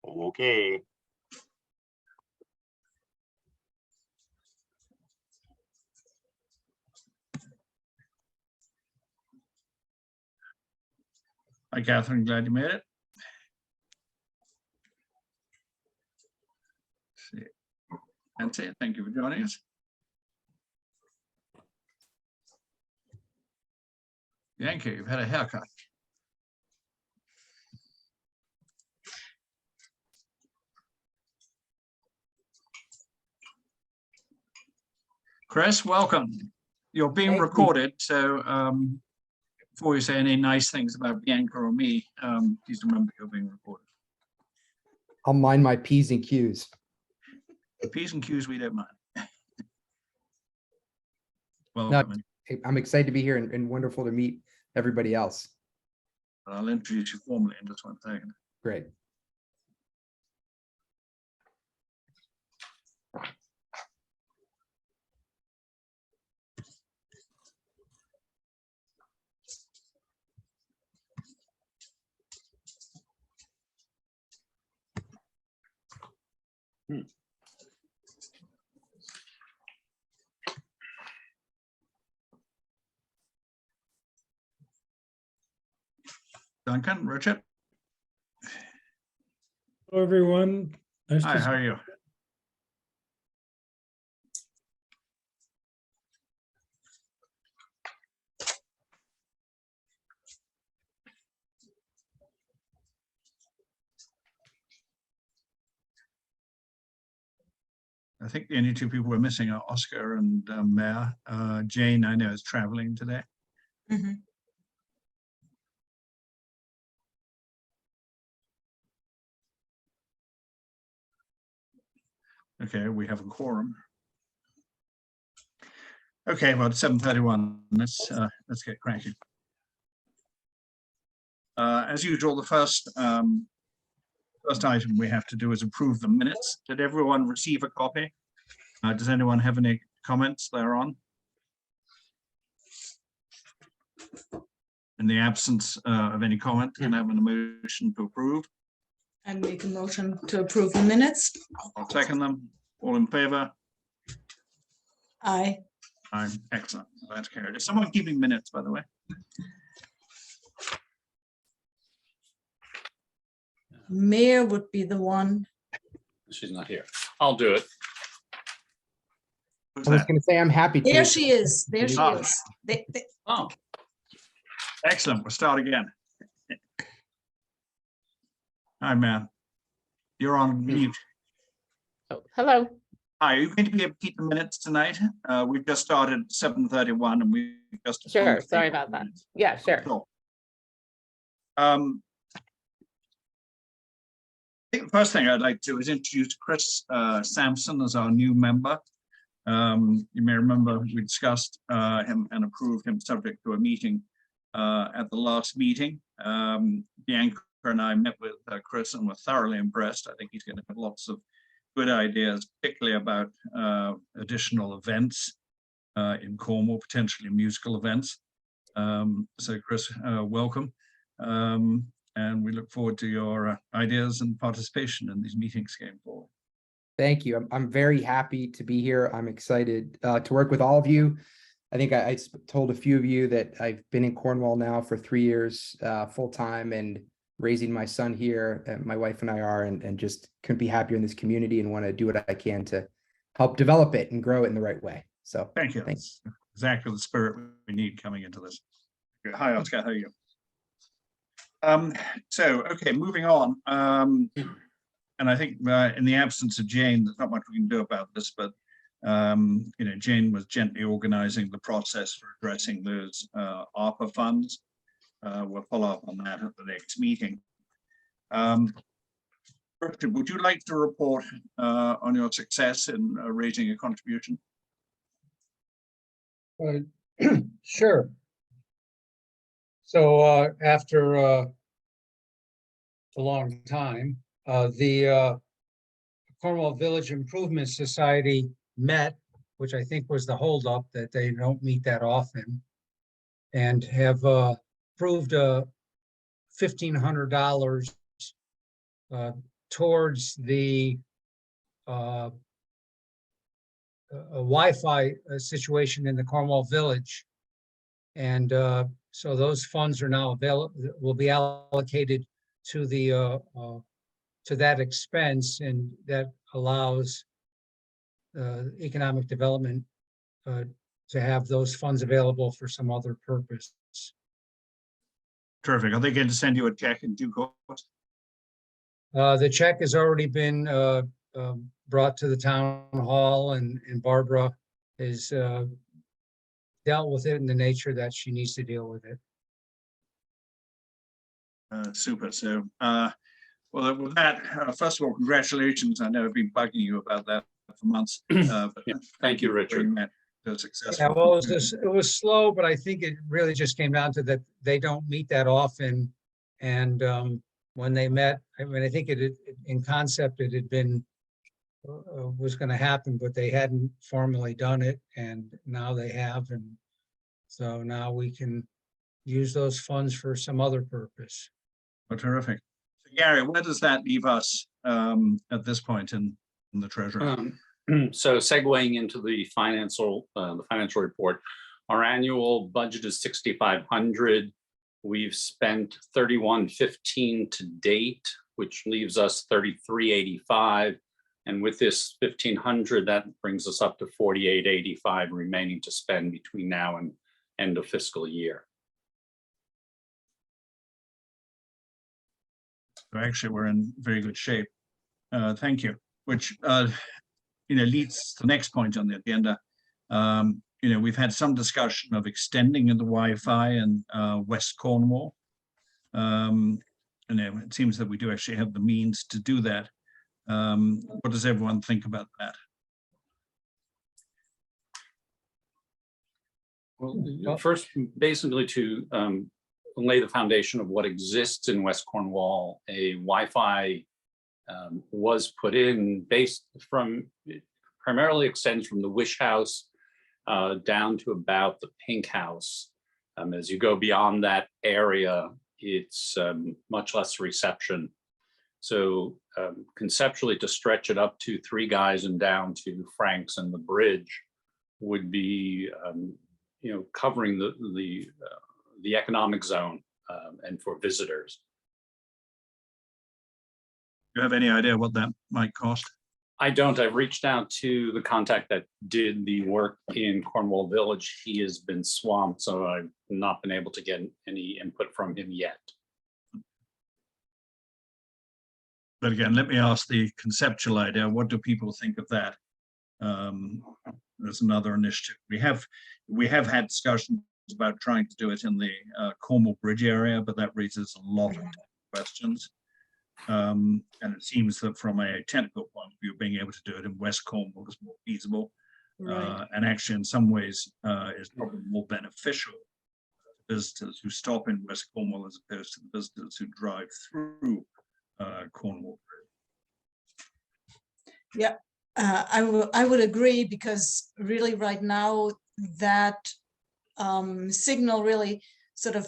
Okay. Hi, Catherine. Glad you made it. See. That's it. Thank you for joining us. Yankee, you've had a haircut. Chris, welcome. You're being Thank you. recorded, so before you say any nice things about Bianca or me, please remember you're being recorded. I'll mind my P's and Q's. The P's and Q's we don't mind. No, Welcome. I'm excited to be here and wonderful to meet everybody else. I'll introduce you formally in just one second. Great. Duncan, Richard. Hello, everyone. Nice Hi, to how see are you? I think the only two people we're missing are Oscar and Mayor. Jane, I know, is traveling today. Mhm. Okay, we have a quorum. Okay, well, it's 7:31. Let's get cracking. As usual, the first item we have to do is approve the minutes. Did everyone receive a copy? Does anyone have any comments thereon? In the absence of any comment, can I have a motion to approve? I make a motion to approve the minutes. I'll second them. All in favor? Aye. I'm excellent. That's carried. Is someone keeping minutes, by the way? Mayor would be the one. She's not here. I'll do it. Who's I was that? going to say I'm happy to. There she is. There she Ah. is. Oh, Excellent. We'll start again. Hi, man. You're on mute. Oh, hello. Hi, are you going to be able to keep the minutes tonight? We've just started at 7:31 and we just. Sure, approved sorry the about that. minutes. Yeah, sure. Sure. I think the first thing I'd like to do is introduce Chris Sampson as our new member. You may remember we discussed him and approved him subject to a meeting at the last meeting. Bianca and I met with Chris and were thoroughly impressed. I think he's going to have lots of good ideas, particularly about additional events in Cornwall, potentially musical events. So Chris, welcome. And we look forward to your ideas and participation in these meetings going forward. Thank you. I'm very happy to be here. I'm excited to work with all of you. I think I told a few of you that I've been in Cornwall now for 3 years full time and raising my son here. And my wife and I are, and just couldn't be happier in this community and want to do what I can to help develop it and grow it in the right way. So Thank you. thanks. That's exactly the spirit we need coming into this. Hi, Oscar. How are you? Okay, moving on. And I think in the absence of Jane, there's not much we can do about this, but Jane was gently organizing the process for addressing those ARPA funds. We'll follow up on that at the next meeting. Richard, would you like to report on your success in raising a contribution? Sure. So after a long time, the Cornwall Village Improvement Society met, which I think was the holdup, that they don't meet that often, and have approved $1,500 towards the a Wi-Fi situation in the Cornwall Village. And so those funds are now available, will be allocated to the to that expense, and that allows economic development to have those funds available for some other purpose. Terrific. Are they going to send you a check in due course? The check has already been brought to the town hall, and Barbara has dealt with it in the nature that she needs to deal with it. Super. So, well, with that, first of all, congratulations. I know I've been bugging you about that for months. But Yeah. Thank you, for Richard. bringing that to success. Yeah, well, it was slow, but I think it really just came down to that they don't meet that often. And when they met, I mean, I think in concept, it had been, was going to happen, but they hadn't formally done it. And now they have. And so now we can use those funds for some other purpose. Oh, terrific. So, Gary, where does that leave us at this point in the treasury? So segueing into the financial report, our annual budget is 6,500. We've spent 3115 to date, which leaves us 3385. And with this 1,500, that brings us up to 4885 remaining to spend between now and end of fiscal year. So actually, we're in very good shape. Thank you. Which leads to the next point on the agenda. We've had some discussion of extending the Wi-Fi in West Cornwall. It seems that we do actually have the means to do that. What does everyone think about that? Well, first, basically to lay the foundation of what exists in West Cornwall, a Wi-Fi was put in primarily extends from the Wish House down to about the Pink House. As you go beyond that area, it's much less reception. So conceptually, to stretch it up to Three Guys and down to Frank's and the bridge would be, covering the economic zone and for visitors. Do you have any idea what that might cost? I don't. I've reached out to the contact that did the work in Cornwall Village. He has been swamped, so I've not been able to get any input from him yet. But again, let me ask the conceptual idea. What do people think of that? There's another initiative. We have had discussions about trying to do it in the Cornwall Bridge area, but that raises a lot of questions. And it seems that from a technical point of view, being able to do it in West Cornwall is more feasible. Right. And actually, in some ways, is probably more beneficial to visitors who stop in West Cornwall as opposed to the visitors who drive through Cornwall. Yeah, I would agree, because really right now that signal really sort of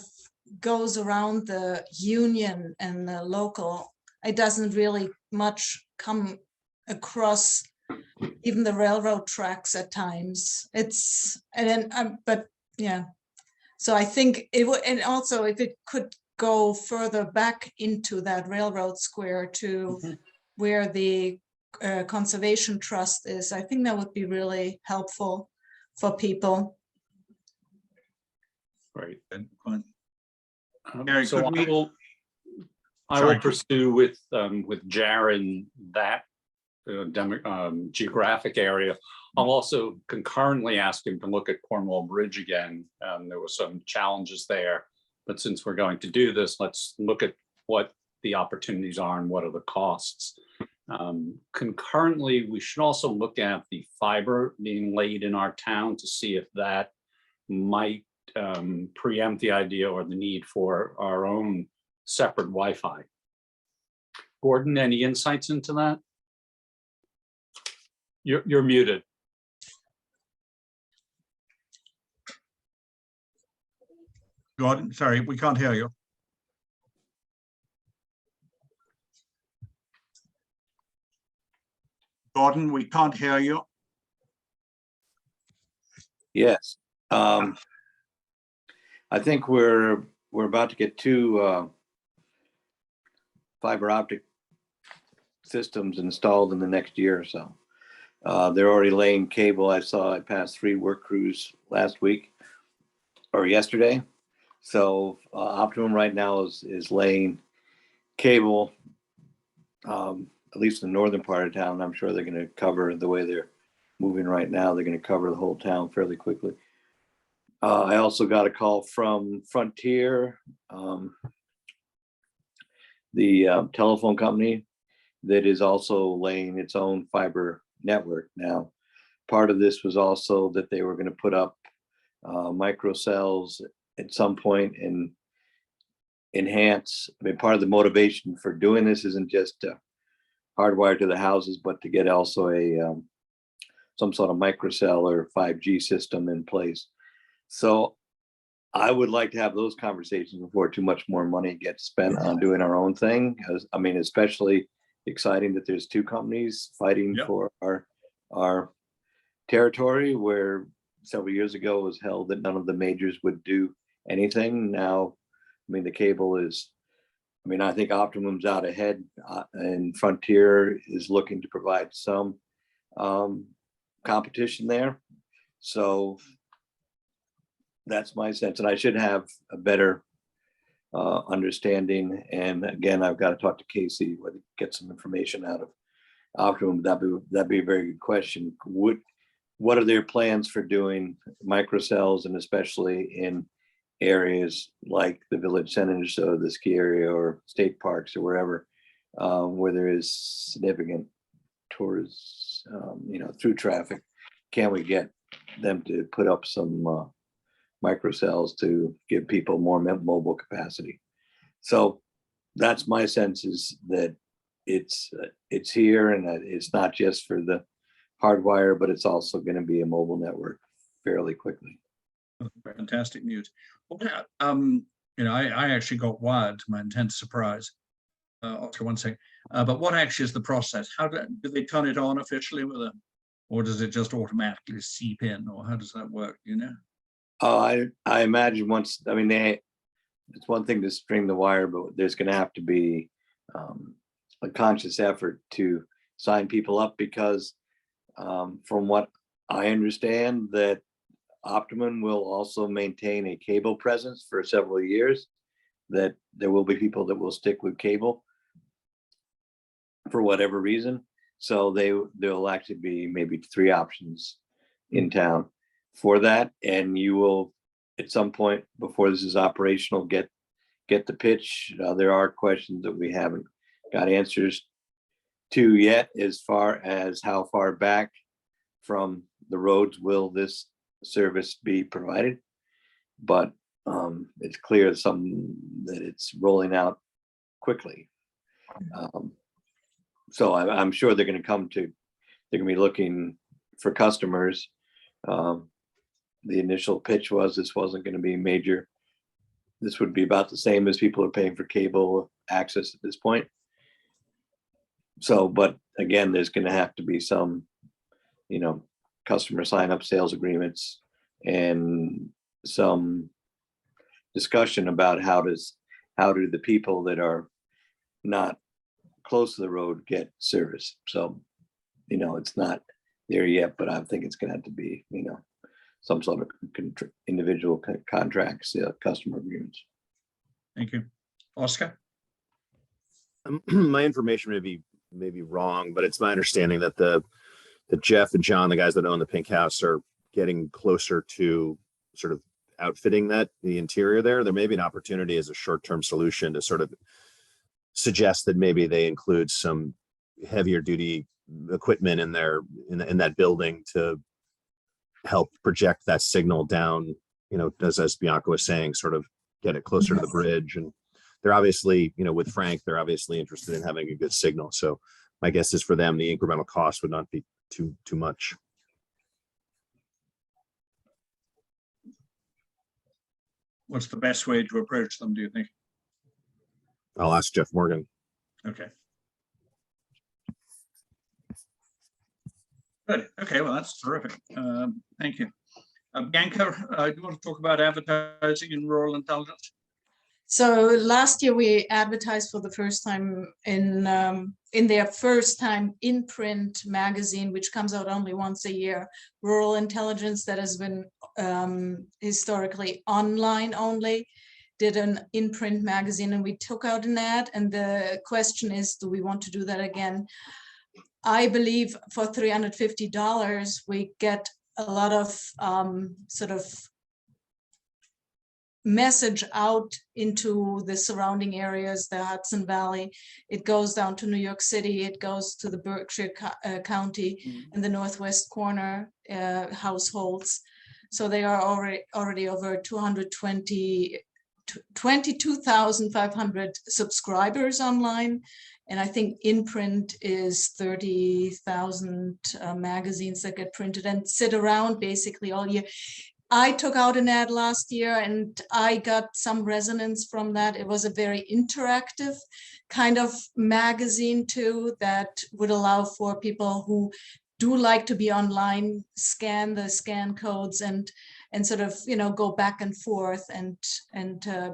goes around the union and the local. It doesn't really much come across even the railroad tracks at times. But yeah, so I think it would, and also if it could go further back into that railroad square to where the Conservation Trust is, I think that would be really helpful for people. Right. Gary, So could we- I will pursue with Jared that geographic area. I'll also concurrently ask him to look at Cornwall Bridge again. There were some challenges there, but since we're going to do this, let's look at what the opportunities are and what are the costs. Concurrently, we should also look at the fiber being laid in our town to see if that might preempt the idea or the need for our own separate Wi-Fi. Gordon, any insights into that? You're muted. Gordon, sorry, we can't hear you. Gordon, we can't hear you. Yes. I think we're about to get two fiber optic systems installed in the next year or so. They're already laying cable. I passed 3 work crews last week or yesterday. So Optimum right now is laying cable, at least in the northern part of town. I'm sure they're going to cover, the way they're moving right now, they're going to cover the whole town fairly quickly. I also got a call from Frontier, the telephone company that is also laying its own fiber network. Now, part of this was also that they were going to put up microcells at some point and enhance. I mean, part of the motivation for doing this isn't just hardwired to the houses, but to get also a some sort of microcell or 5G system in place. So I would like to have those conversations before too much more money gets spent on doing our own thing. I mean, especially exciting that there's 2 companies fighting for our territory, where several years ago it was held that none of the majors would do anything. Now, I mean, the cable is, I mean, I think Optimum's out ahead, and Frontier is looking to provide some competition there. So that's my sense, and I should have a better understanding. And again, I've got to talk to Casey, whether get some information out of Optimum. That'd be a very good question. What are their plans for doing microcells, and especially in areas like the village centers or the ski area or state parks or wherever, where there is significant tours, through traffic? Can we get them to put up some microcells to give people more mobile capacity? So that's my sense, is that it's here, and that it's not just for the hardwire, but it's also going to be a mobile network fairly quickly. Fantastic news. Well, I actually got wired to my intense surprise. Oscar, one second. But what actually is the process? How do they turn it on officially with a, or does it just automatically seep in, or how does that work? You know? I imagine once, I mean, it's one thing to string the wire, but there's going to have to be a conscious effort to sign people up, because from what I understand, that Optimum will also maintain a cable presence for several years, that there will be people that will stick with cable for whatever reason. So there'll actually be maybe 3 options in town for that. And you will, at some point before this is operational, get the pitch. There are questions that we haven't got answers to yet, as far as how far back from the roads will this service be provided. But it's clear that it's rolling out quickly. So I'm sure they're going to be looking for customers. The initial pitch was this wasn't going to be major. This would be about the same as people are paying for cable access at this point. So, but again, there's going to have to be some, customer sign up, sales agreements, and some discussion about how do the people that are not close to the road get service. So, it's not there yet, but I think it's going to have to be, some sort of individual contracts, customer agreements. Thank you. Oscar? My information may be wrong, but it's my understanding that Jeff and John, the guys that own the Pink House, are getting closer to sort of outfitting the interior there. There may be an opportunity as a short-term solution to sort of suggest that maybe they include some heavier duty equipment in that building to help project that signal down, as Bianca was saying, sort of get it closer to the bridge. And they're obviously, with Frank, they're obviously interested in having a good signal. So my guess is for them, the incremental cost would not be too much. What's the best way to approach them, do you think? I'll ask Jeff Morgan. Okay. Good. Okay, well, that's terrific. Thank you. Bianca, do you want to talk about advertising in rural intelligence? So last year we advertised for the first time in their first time in print magazine, which comes out only once a year, Rural Intelligence, that has been historically online only, did an in-print magazine, and we took out an ad, and the question is, do we want to do that again? I believe for $350 we get a lot of sort of message out into the surrounding areas, the Hudson Valley. It goes down to New York City, it goes to the Berkshire County and the Northwest corner households. So they are already over 22,500 subscribers online. And I think in print is 30,000 magazines that get printed and sit around basically all year. I took out an ad last year and I got some resonance from that. It was a very interactive kind of magazine too, that would allow for people who do like to be online, scan the scan codes and sort of, you know, go back and forth and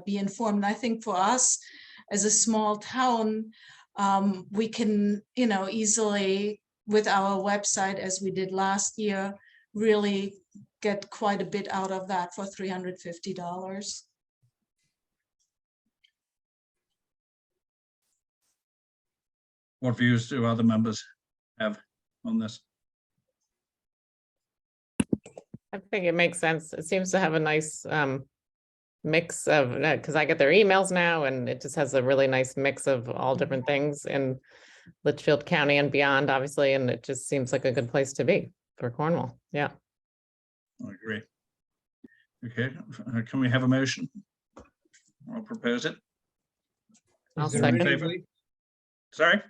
be informed. And I think for us as a small town, we can, you know, easily with our website, as we did last year, really get quite a bit out of that for $350. What views do other members have on this? I think it makes sense. It seems to have a nice mix of, because I get their emails now, and it just has a really nice mix of all different things in Litchfield County and beyond, obviously, and it just seems like a good place to be for Cornwall. Yeah. I agree. Okay, can we have a motion? I'll propose it. I'll Is there any second. way- Sorry?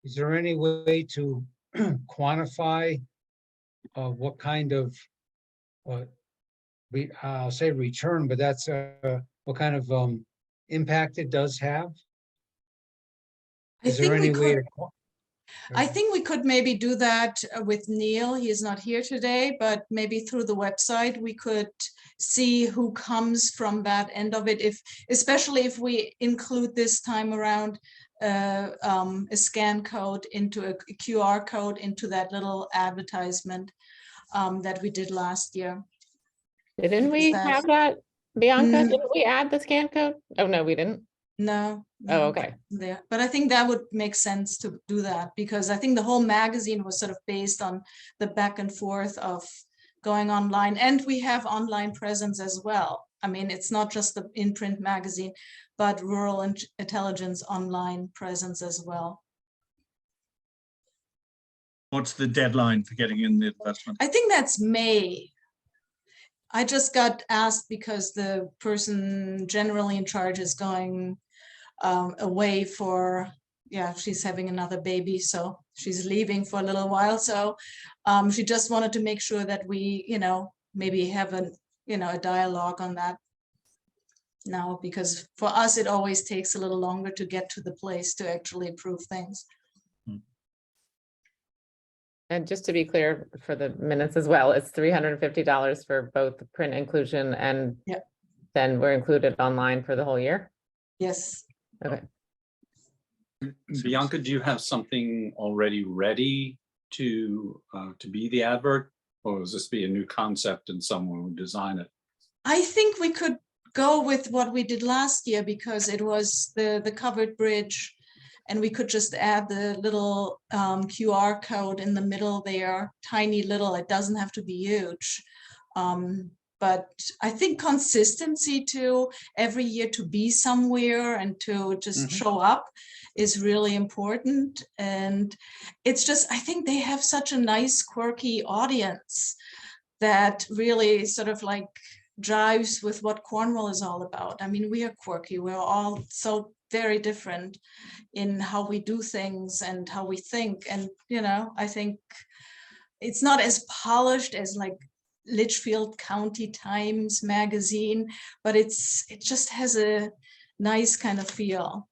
Is there any way to quantify what kind of, I'll say return, but that's what kind of impact it does have? Is there any way to? I think we could maybe do that with Neil. He is not here today, but maybe through the website, we could see who comes from that end of it. Especially if we include this time around a scan code into a QR code into that little advertisement that we did last year. Didn't we have that, Bianca? Didn't we add the scan code? Oh, no, we didn't. No. Oh, okay. There, but I think that would make sense to do that, because I think the whole magazine was sort of based on the back and forth of going online, and we have online presence as well. I mean, it's not just the in-print magazine, but Rural Intelligence online presence as well. What's the deadline for getting in the investment? I think that's May. I just got asked because the person generally in charge is going away for, she's having another baby, so she's leaving for a little while. So she just wanted to make sure that we, you know, maybe have a dialogue on that now, because for us, it always takes a little longer to get to the place to actually approve things. And just to be clear for the minutes as well, it's $350 for both the print inclusion and then we're included online for the whole year? Yes. Okay. So Bianca, do you have something already ready to be the advert, or will this be a new concept and someone would design it? I think we could go with what we did last year, because it was the covered bridge, and we could just add the little QR code in the middle there, tiny little, it doesn't have to be huge. But I think consistency to every year to be somewhere and to just show up is really important. And it's just, I think they have such a nice, quirky audience that really sort of like jives with what Cornwall is all about. I mean, we are quirky. We're all so very different in how we do things and how we think. And, you know, I think it's not as polished as like Litchfield County Times magazine, but it just has a nice kind of feel.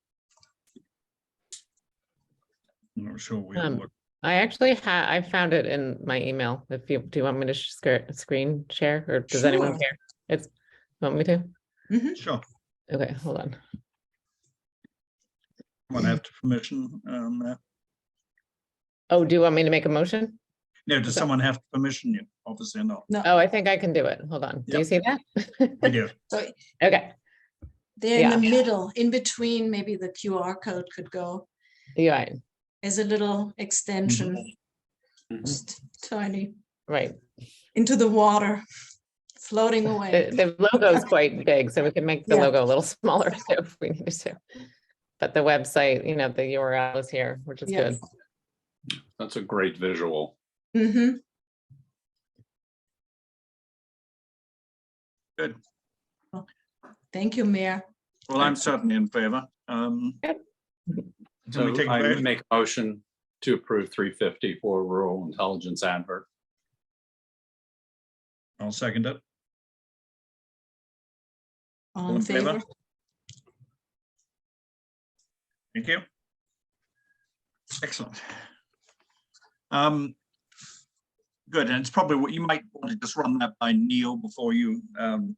I'm not sure we'll work I actually I found it in my email. If you, do you want me to screen share, or does anyone Sure. care? It's, want me to? Mhm. Sure. Okay, hold on. Someone have to permission. Oh, do you want me to make a motion? No, does someone have to permission you? Obviously not. No, Oh, I think I can do it. Hold on. Do you Yep. see that? We do. so Okay, they're in the Yeah. middle, in between, maybe the QR code could go yeah, as a little extension, Mhm. just tiny, right. into the water, floating away. The logo is quite big, so we can make the Yeah. logo a little smaller too if we needed to. But the website, you know, the URL is here, which is Yes. good. That's a great visual. Mm-hmm. Good. Thank you, Mayor. Well, I'm certainly in favor. Yep. Can So we take a I vote? make a motion to approve 350 for rural intelligence advert. I'll second it. All in favor? Thank you. Excellent. Good, and it's probably what you might want to just run that by Neil before you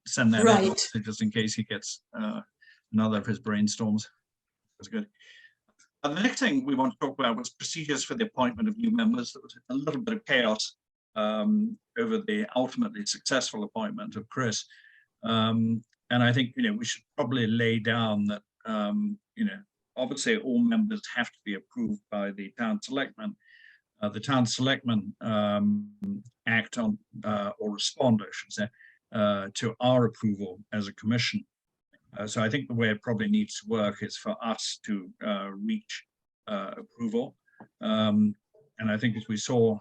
send that out, Right. just in case he gets another of his brainstorms. That's good. The next thing we want to talk about was procedures for the appointment of new members. There was a little bit of chaos over the ultimately successful appointment of Chris. And I think, we should probably lay down that, obviously all members have to be approved by the town selectmen. The town selectmen act on or respond, I should say, to our approval as a commission. So I think the way it probably needs to work is for us to reach approval. And I think, as we saw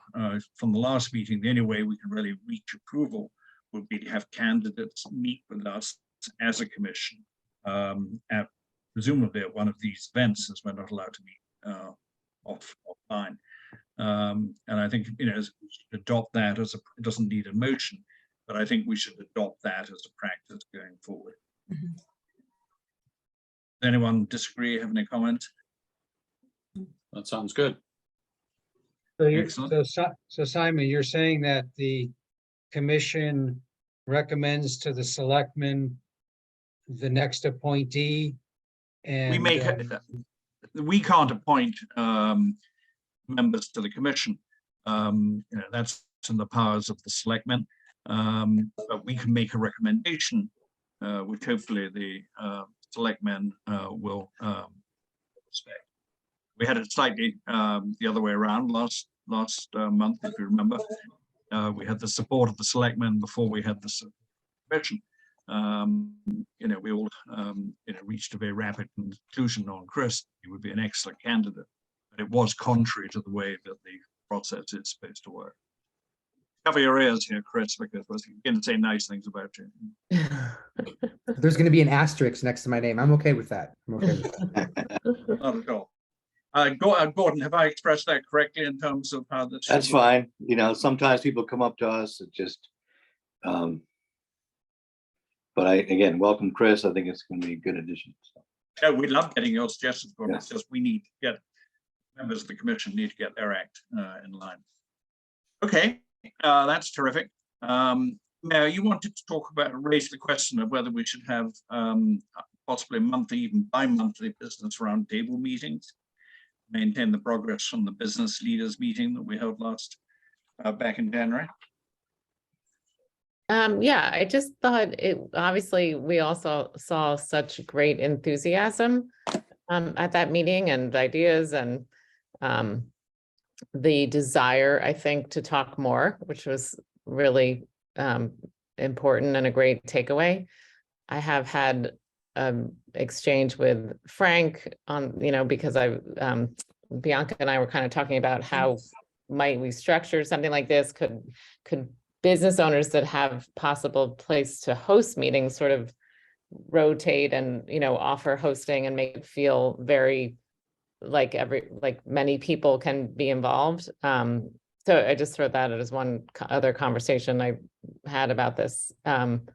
from the last meeting, the only way we can really reach approval would be to have candidates meet with us as a commission at presumably at one of these events, as we're not allowed to meet offline. And I think, we should adopt that as it doesn't need a motion, but I think we should adopt that as a practice going forward. Mhm. Anyone disagree, have any comments? That sounds good. So you're, Excellent. so Simon, you're saying that the commission recommends to the selectmen the next appointee, and We can't appoint members to the commission. That's in the powers of the selectmen. But we can make a recommendation, which hopefully the selectmen will respect. We had it slightly the other way around last month, if you remember. We had the support of the selectmen before we had the commission. We all reached a very rapid conclusion on Chris. He would be an excellent candidate, but it was contrary to the way that the process is supposed to work. Cover your ears here, Chris, because we're going to say nice things about you. There's going to be an asterisk next to my name. I'm okay with that. I'm okay with that. Not at all. Gordon, have I expressed that correctly in terms of how this? That's fine. Sometimes people come up to us, it just, but again, welcome, Chris. I think it's going to be a good addition. So. Yeah, we love getting your suggestions, Gordon. Yeah. It's just we need to get members of the commission need to get their act in line. Okay, that's terrific. Mayor, you wanted to raise the question of whether we should have possibly monthly, even bi-monthly business roundtable meetings, maintain the progress from the business leaders meeting that we held back in January. Yeah, I just thought obviously we also saw such great enthusiasm at that meeting, and ideas, and the desire, I think, to talk more, which was really important and a great takeaway. I have had exchange with Frank on, because Bianca and I were kind of talking about how might we structure something like this. Could business owners that have possible place to host meetings sort of rotate and, offer hosting and make it feel very like many people can be involved. So I just throw that as one other conversation I had about this. And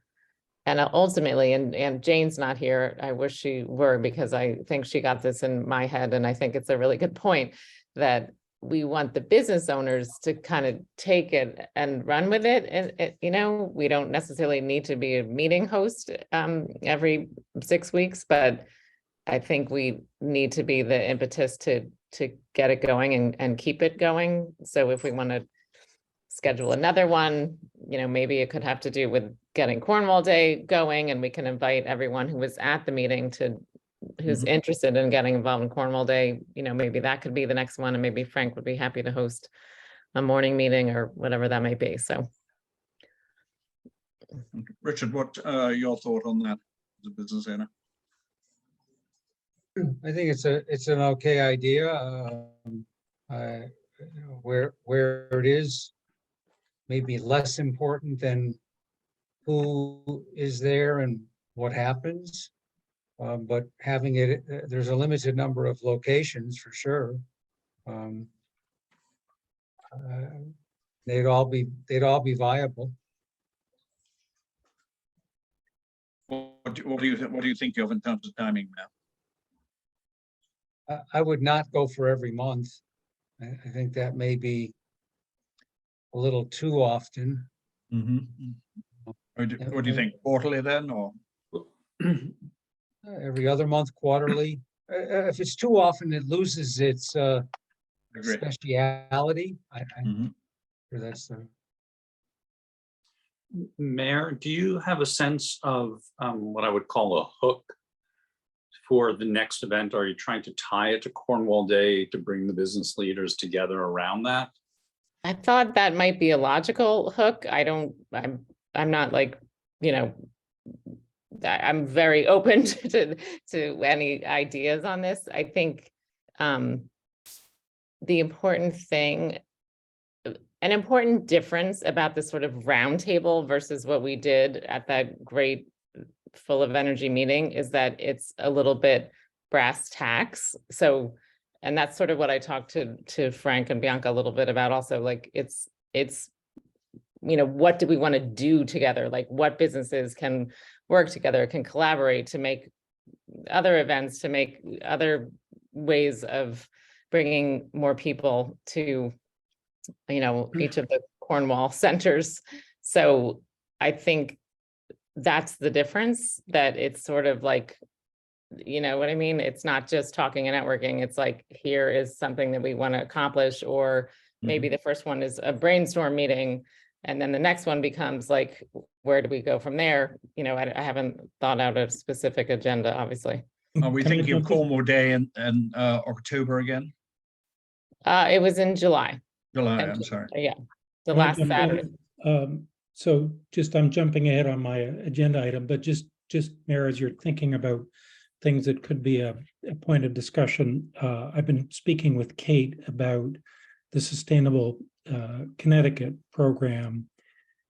ultimately, and Jane's not here, I wish she were, because I think she got this in my head, and I think it's a really good point that we want the business owners to kind of take it and run with it. And, you know, we don't necessarily need to be a meeting host every 6 weeks, but I think we need to be the impetus to get it going and keep it going. So if we want to schedule another one, you know, maybe it could have to do with getting Cornwall Day going, and we can invite everyone who was at the meeting to who's interested in getting involved in Cornwall Day. You know, maybe that could be the next one, and maybe Frank would be happy to host a morning meeting or whatever that might be. So Richard, what your thought on that as a business owner? I think it's an okay idea. Where it is maybe less important than who is there and what happens. But having it, there's a limited number of locations for sure. They'd all be viable. What do you think of in terms of timing now? I would not go for every month. I think that may be a little too often. What do you think? Quarterly then, or Every other month, quarterly. If it's too often, it loses its agree. speciality. Sure that's the. Mayor, do you have a sense of what I would call a hook for the next event? Are you trying to tie it to Cornwall Day to bring the business leaders together around that? I thought that might be a logical hook. I'm not like, you know, I'm very open to any ideas on this. I think the important thing, an important difference about this sort of roundtable versus what we did at that great full of energy meeting is that it's a little bit brass tacks. So, and that's sort of what I talked to Frank and Bianca a little bit about also, like it's, you know, what do we want to do together? Like what businesses can work together, can collaborate to make other events, to make other ways of bringing more people to, you know, each of the Cornwall centers. So I think that's the difference, that it's sort of like, you know what I mean? It's not just talking and networking. It's like, here is something that we want to accomplish, or maybe the first one is a brainstorm meeting, and then the next one becomes like, where do we go from there? You know, I haven't thought out a specific agenda, obviously. Are we thinking of Cornwall Day in October again? It was in July. July, I'm sorry. Yeah, the Can I last jump in? Saturday. So just, I'm jumping ahead on my agenda item, but just Mayor, as you're thinking about things that could be a point of discussion, I've been speaking with Kate about the Sustainable Connecticut program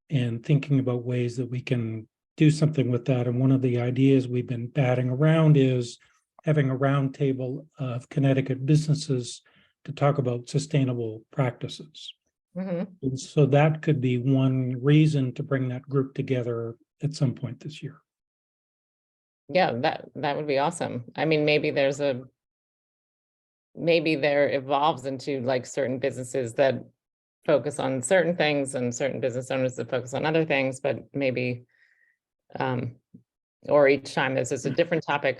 and thinking about ways that we can do something with that. And one of the ideas we've been batting around is having a roundtable of Connecticut businesses to talk about sustainable practices. And so that could be one reason to bring that group together at some point this year. Yeah, that would be awesome. I mean, maybe there evolves into like certain businesses that focus on certain things and certain business owners that focus on other things, but maybe, or each time this is a different topic.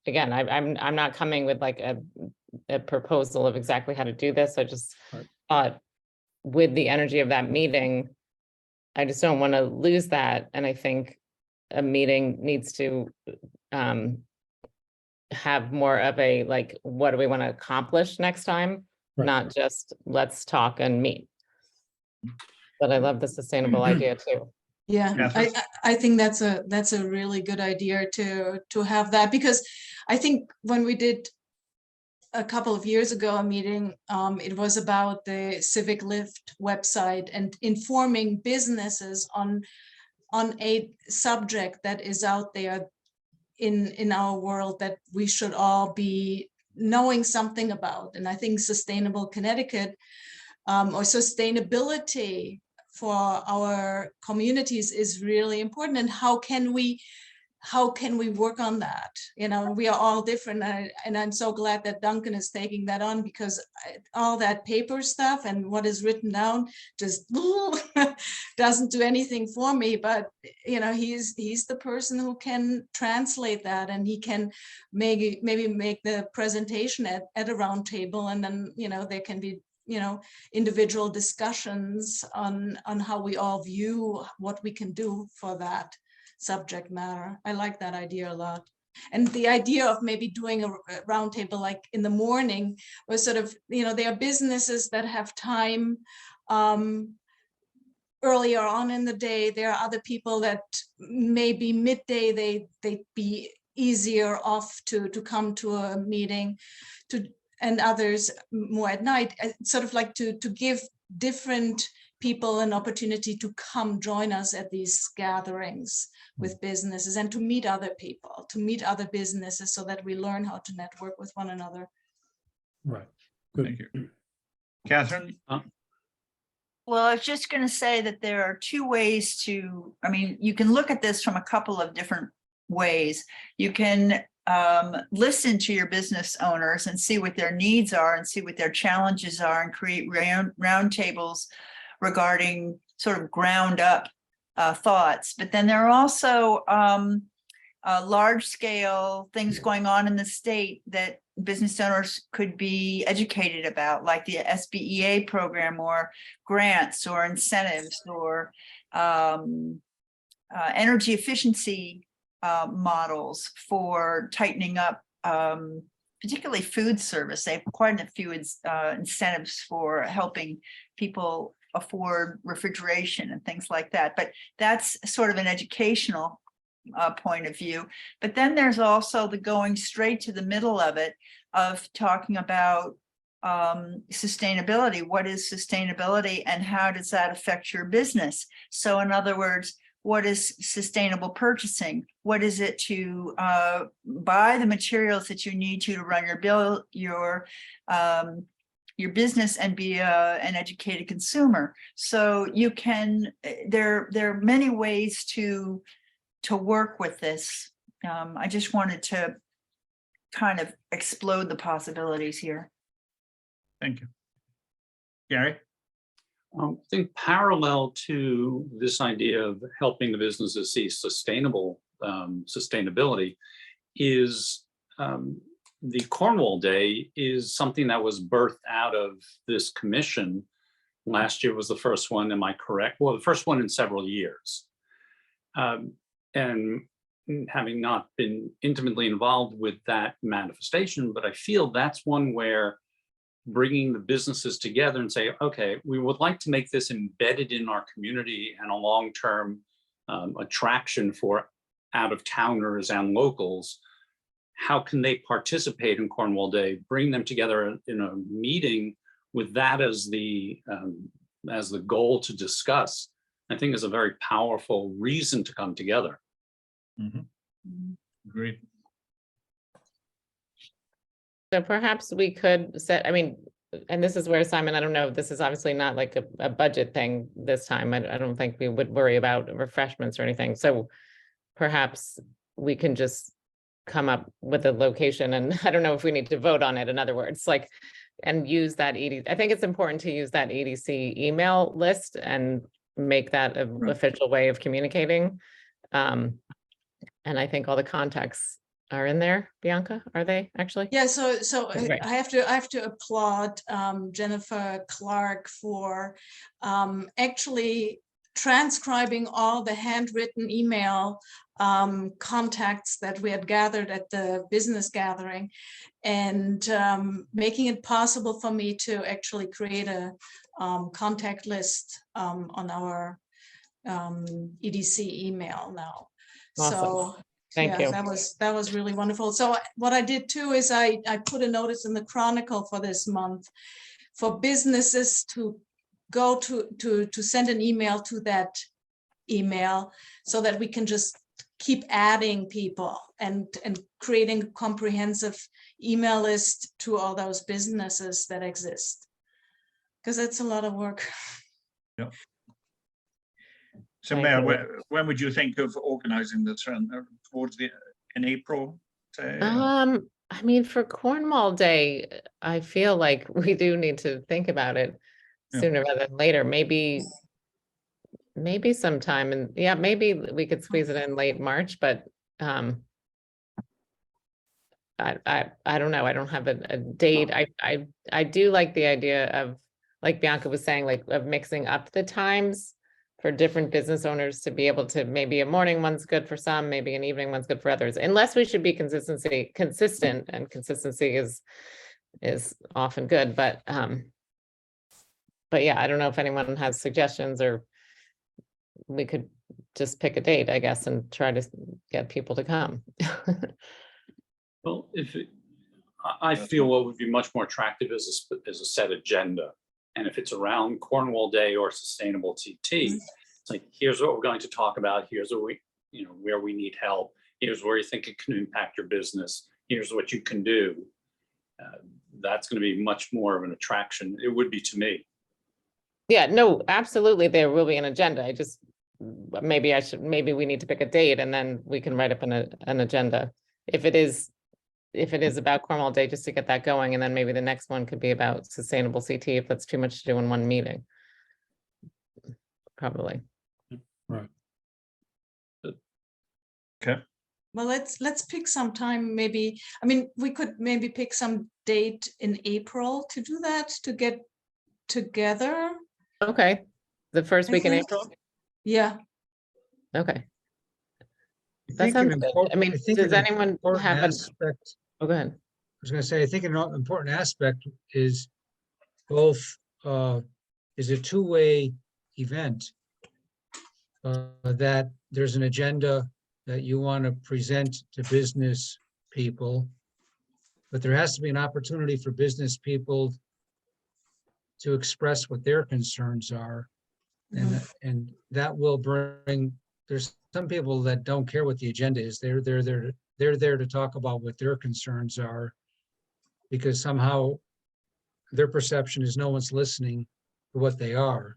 Again, I'm not coming with like a proposal of exactly how to do this. I just thought with the energy of that meeting, I just don't want to lose that. And I think a meeting needs to have more of a, like, what do we want to accomplish next time? Right. Not just let's talk and meet. But I love the sustainable idea too. Yeah, I think that's a really good idea to have that, because I think when we did a couple of years ago a meeting, it was about the Civic Lift website and informing businesses on a subject that is out there in our world that we should all be knowing something about. And I think Sustainable Connecticut or sustainability for our communities is really important. And how can we how can we work on that? You know, we are all different, and I'm so glad that Duncan is taking that on, because all that paper stuff and what is written down just doesn't do anything for me. But you know, he's the person who can translate that, and he can maybe make the presentation at a round table, and then you know there can be individual discussions on how we all view what we can do for that subject matter. I like that idea a lot. And the idea of maybe doing a roundtable like in the morning, was sort of, there are businesses that have time earlier on in the day. There are other people that maybe midday, they'd be easier off to come to a meeting, and others more at night, sort of like to give different people an opportunity to come join us at these gatherings with businesses, and to meet other people, to meet other businesses, so that we learn how to network with one another. Right. Good. Thank you. Catherine? Well, I was just going to say that there are two ways to, I mean, you can look at this from a couple of different ways. You can listen to your business owners and see what their needs are and see what their challenges are, and create roundtables regarding sort of ground up thoughts. But then there are also large scale things going on in the state that business owners could be educated about, like the SBEA program, or grants or incentives, or energy efficiency models for tightening up particularly food service. They have quite a few incentives for helping people afford refrigeration and things like that. But that's sort of an educational point of view. But then there's also the going straight to the middle of it, of talking about sustainability. What is sustainability, and how does that affect your business? So in other words, what is sustainable purchasing? What is it to buy the materials that you need to run your business and be an educated consumer? So you can, there are many ways to work with this. I just wanted to kind of explode the possibilities here. Thank you. Gary? I think parallel to this idea of helping the businesses see sustainability is the Cornwall Day is something that was birthed out of this commission. Last year was the first one, am I correct? Well, the first one in several years. And having not been intimately involved with that manifestation, but I feel that's one where bringing the businesses together and say, okay, we would like to make this embedded in our community and a long-term attraction for out-of-towners and locals. How can they participate in Cornwall Day? Bring them together in a meeting with that as the goal to discuss, I think is a very powerful reason to come together. Mm-hmm. Great. So perhaps we could set, I mean, and this is where, Simon, I don't know, this is obviously not like a budget thing this time. I don't think we would worry about refreshments or anything. So perhaps we can just come up with a location, and I don't know if we need to vote on it, in other words, like, and use that EDC. I think it's important to use that EDC email list and make that an official way of communicating. And I think all the contacts are in there. Bianca, are they actually? Yeah, so Right. I have to applaud Jennifer Clark for actually transcribing all the handwritten email contacts that we had gathered at the business gathering, and making it possible for me to actually create a contact list on our EDC email now. Awesome. So Thank you. that was really wonderful. So what I did too is I put a notice in the Chronicle for this month for businesses to go to send an email to that email, so that we can just keep adding people and creating a comprehensive email list to all those businesses that exist, because that's a lot of work. Yep. So Thank Mayor, you. when would you think of organizing this towards in April? Say, I mean, for Cornwall Day, I feel like we do need to think about it Yeah. sooner rather than later. Maybe sometime, and yeah, maybe we could squeeze it in late March, but I don't know. I don't have a date. I do like the idea of, like Bianca was saying, like of mixing up the times for different business owners to be able to, maybe a morning one's good for some, maybe an evening one's good for others, unless we should be consistent, and consistency is often good, but yeah, I don't know if anyone has suggestions, or we could just pick a date, I guess, and try to get people to come. Well, I feel what would be much more attractive is a set agenda. And if it's around Cornwall Day or Sustainable CT, it's like, here's what we're going to talk about. Here's what where we need help. Here's where you think it can impact your business. Here's what you can do. That's going to be much more of an attraction. It would be to me. Yeah, no, absolutely. There will be an agenda. Maybe we need to pick a date, and then we can write up an agenda. If it is about Cornwall Day, just to get that going, and then maybe the next one could be about Sustainable CT, if that's too much to do in one meeting. Probably. Right. Okay. Well, let's pick some time, maybe. I mean, we could maybe pick some date in April to do that, to get together. Okay. The first I week in think- April? Yeah. Okay. I That think an sounds good. important- I mean, think does an anyone important have an, aspect- oh, go ahead. I was gonna say, I think an important aspect is both, is a two-way event. That there's an agenda that you want to present to business people, but there has to be an opportunity for business people to express what their concerns are. And that will bring, there's some people that don't care what the agenda is. They're there to talk about what their concerns are, because somehow their perception is no one's listening to what they are.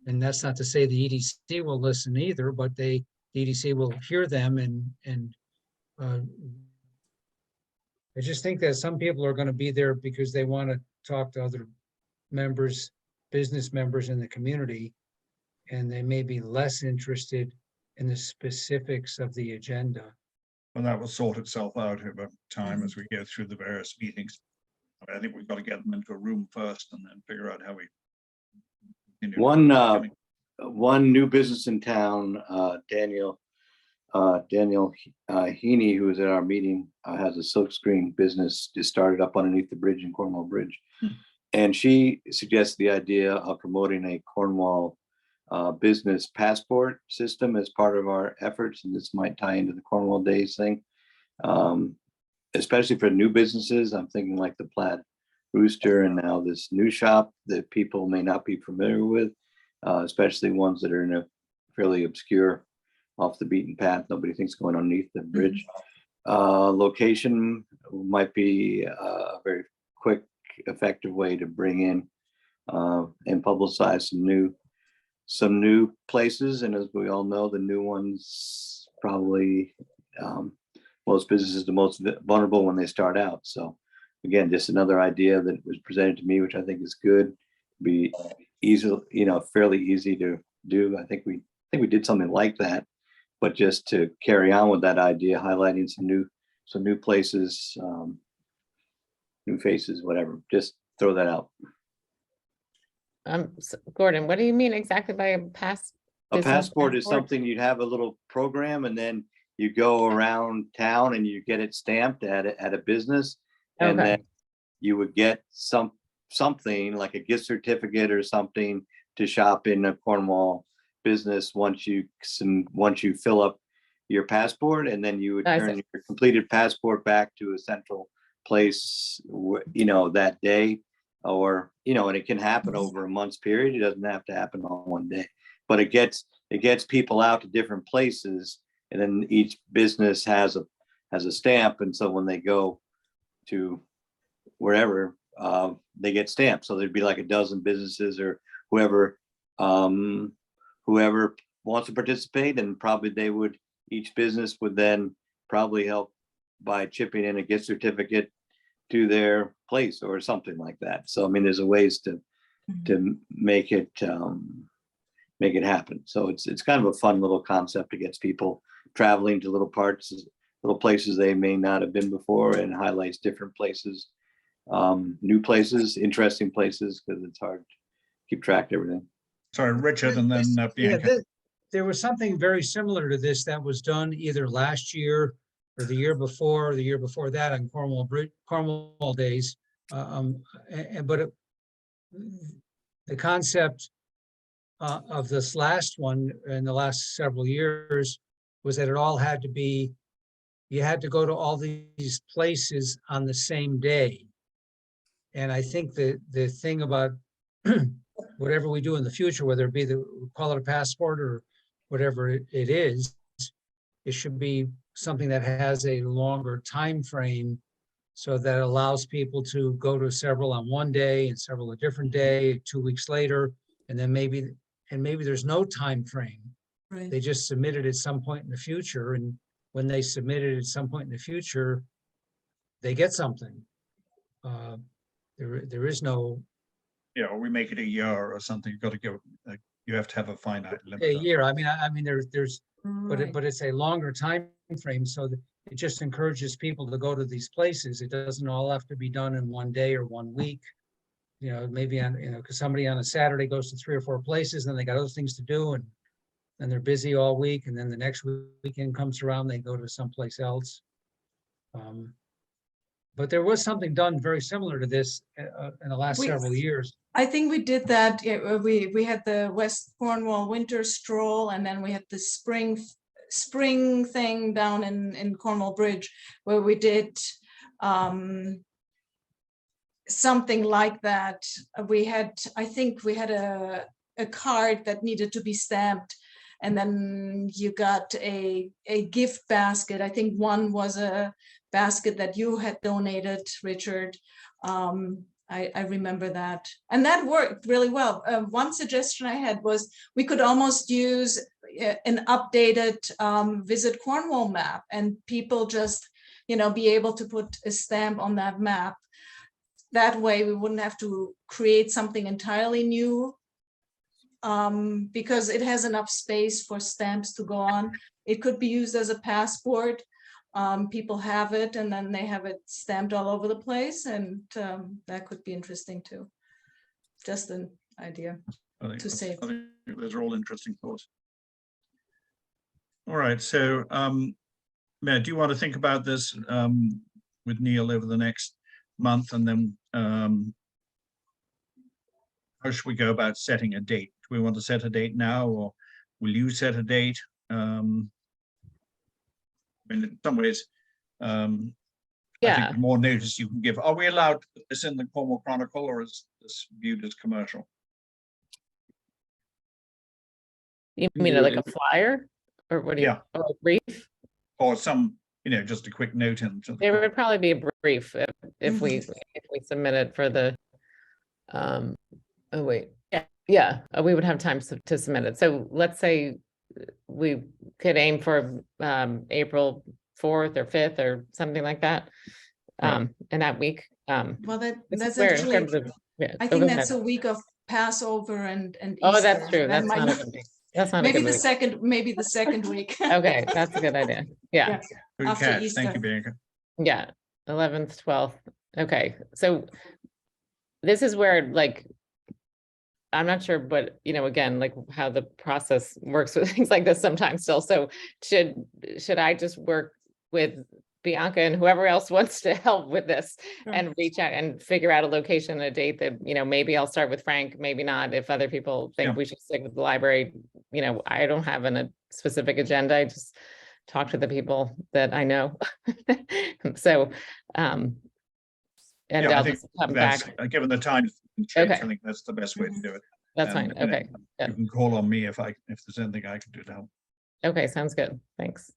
And that's not to say the EDC will listen either, but the EDC will hear them, and I just think that some people are going to be there because they want to talk to other members, business members in the community, and they may be less interested in the specifics of the agenda. Well, that will sort itself out over time as we go through the various meetings. I think we've got to get them into a room first and then figure out how we. One new business in town, Daniel Heaney, who was at our meeting, has a silkscreen business just started up underneath the bridge in Cornwall Bridge. And she suggested the idea of promoting a Cornwall business passport system as part of our efforts. And this might tie into the Cornwall Days thing, especially for new businesses. I'm thinking like the Plaid Rooster and now this new shop that people may not be familiar with, especially ones that are in a fairly obscure, off the beaten path. Nobody thinks going underneath the bridge. Location might be a very quick, effective way to bring in and publicize some new places. And as we all know, the new ones probably most businesses the most vulnerable when they start out. So again, just another idea that was presented to me, which I think is good. Be easy, fairly easy to do. I think we did something like that, but just to carry on with that idea, highlighting some new places, new faces, whatever. Just throw that out. Gordon, what do you mean exactly by a business passport is something you'd have a little program, and then you go around town and you get it stamped at a business, and Okay. then you would get something like a gift certificate or something to shop in a Cornwall business once you fill up your passport, and then you would I turn see. your completed passport back to a central place, that day, or and it can happen over a month's period. It doesn't have to happen all one day, but it gets people out to different places, and then each business has a stamp, and so when they go to wherever, they get stamped. So there'd be like a dozen businesses or whoever wants to participate, and probably they would each business would then probably help by chipping in a gift certificate to their place or something like that. So I mean, there's a ways to make it happen. So it's kind of a fun little concept that gets people traveling to little places they may not have been before, and highlights different places, new places, interesting places, because it's hard to keep track of everything. Sorry, Richard, and then Yeah, Bianca. there was something very similar to this that was done either last year or the year before, or the year before that on Cornwall days. But the concept of this last one in the last several years was that it all had to be, you had to go to all these places on the same day. And I think the thing about whatever we do in the future, whether it be call it a passport or whatever it is, it should be something that has a longer time frame, so that allows people to go to several on one day and several a different day, 2 weeks later, and then maybe there's no time frame. Right. They just submit it at some point in the future, and when they submit it at some point in the future, they get something. There is no Yeah, or we make it a year or something. You've got to go, you have to have a finite limit. a year. I mean, there's, Right. but it's a longer time frame, so that it just encourages people to go to these places. It doesn't all have to be done in one day or 1 week. You know, maybe because somebody on a Saturday goes to 3 or 4 places, and they got other things to do, and they're busy all week, and then the next weekend comes around, they go to someplace else. But there was something done very similar to this in the last several years. I think we did that. We had the West Cornwall winter stroll, and then we had the spring thing down in Cornwall Bridge, where we did something like that. I think we had a card that needed to be stamped, and then you got a gift basket. I think one was a basket that you had donated, Richard. I remember that, and that worked really well. One suggestion I had was we could almost use an updated Visit Cornwall map, and people just, be able to put a stamp on that map. That way we wouldn't have to create something entirely new, because it has enough space for stamps to go on. It could be used as a passport. People have it, and then they have it stamped all over the place, and that could be interesting too. Just an idea to save. I think those are all interesting thoughts. All right, so Mayor, do you want to think about this with Neil over the next month, and then how should we go about setting a date? Do we want to set a date now, or will you set a date? In some ways, I think the more notice you can give. Are we allowed to put this in the Cornwall Chronicle, or is this viewed as commercial? You mean like a flyer, or what do you? Yeah. Or a brief? Or some, just a quick note into There would probably be a brief if we submit it for the. Oh wait, yeah, we would have time to submit it. So let's say we could aim for April 4th or 5th or something like that. In that week. Well, that's where, actually, I think that's a week of Passover and Easter. Oh, that's true. That's might not a good week. That's not maybe a good the week. maybe the second week. Okay, that's a good idea. Yeah. Good After catch. Easter. Thank you, Bianca. Yeah. 11th, 12th. Okay. So this is where, like, I'm not sure, but again, like how the process works with things like this sometimes still. So should I just work with Bianca and whoever else wants to help with this and reach out and figure out a location and a date that, maybe I'll start with Frank, maybe not. If other people think we should stick with the library, I don't have a specific agenda. I just talk to the people that I know. So, and I'll just come back. Given the time constraints, Okay. I think that's the best way to do it. That's fine. Okay. Yeah. You can call on me if there's anything I can do to help. Okay. Sounds good. Thanks.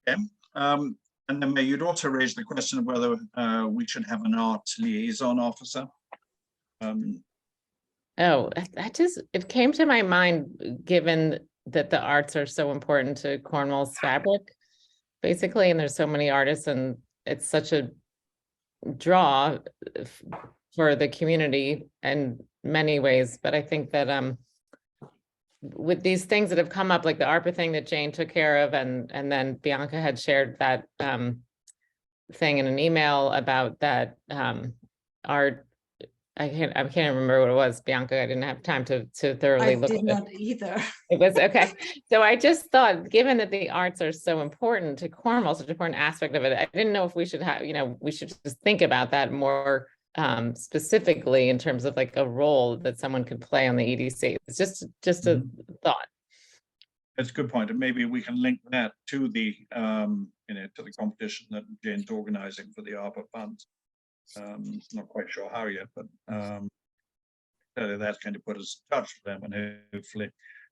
Okay. And then you'd also raise the question of whether we should have an art liaison officer. Oh, it came to my mind, given that the arts are so important to Cornwall's fabric, basically, and there's so many artists, and it's such a draw for the community in many ways. But I think that with these things that have come up, like the ARPA thing that Jane took care of, and then Bianca had shared that thing in an email about that art. I can't remember what it was, Bianca. I didn't have time to thoroughly I look did at it. not either. It was okay. So I just thought, given that the arts are so important to Cornwall, such an important aspect of it, I didn't know if we should have, we should just think about that more specifically in terms of like a role that someone could play on the EDC. It's just a thought. That's a good point. And maybe we can link that to the, to the competition that Jane's organizing for the ARPA funds. Not quite sure how yet, but that's going to put us in touch with them and hopefully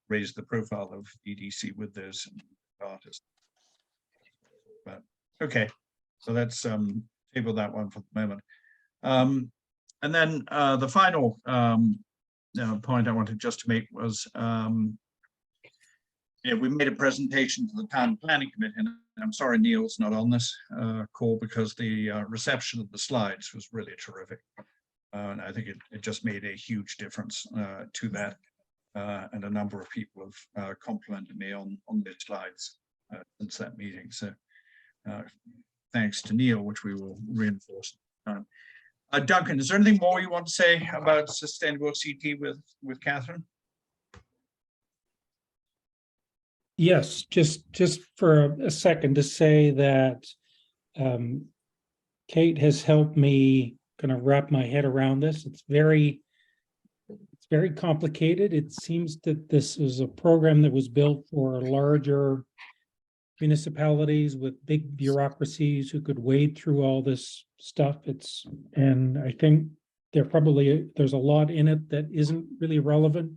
raise the profile of EDC with those artists. But okay, so let's table that one for the moment. And then the final point I wanted just to make was we made a presentation to the town planning committee, and I'm sorry Neil's not on this call because the reception of the slides was really terrific. And I think it just made a huge difference to that. And a number of people have complimented me on their slides since that meeting. So thanks to Neil, which we will reinforce. Duncan, is there anything more you want to say about Sustainable CT with Catherine? Yes, just for a second to say that Kate has helped me kind of wrap my head around this. It's very complicated. It seems that this is a program that was built for larger municipalities with big bureaucracies who could wade through all this stuff. And I think there's a lot in it that isn't really relevant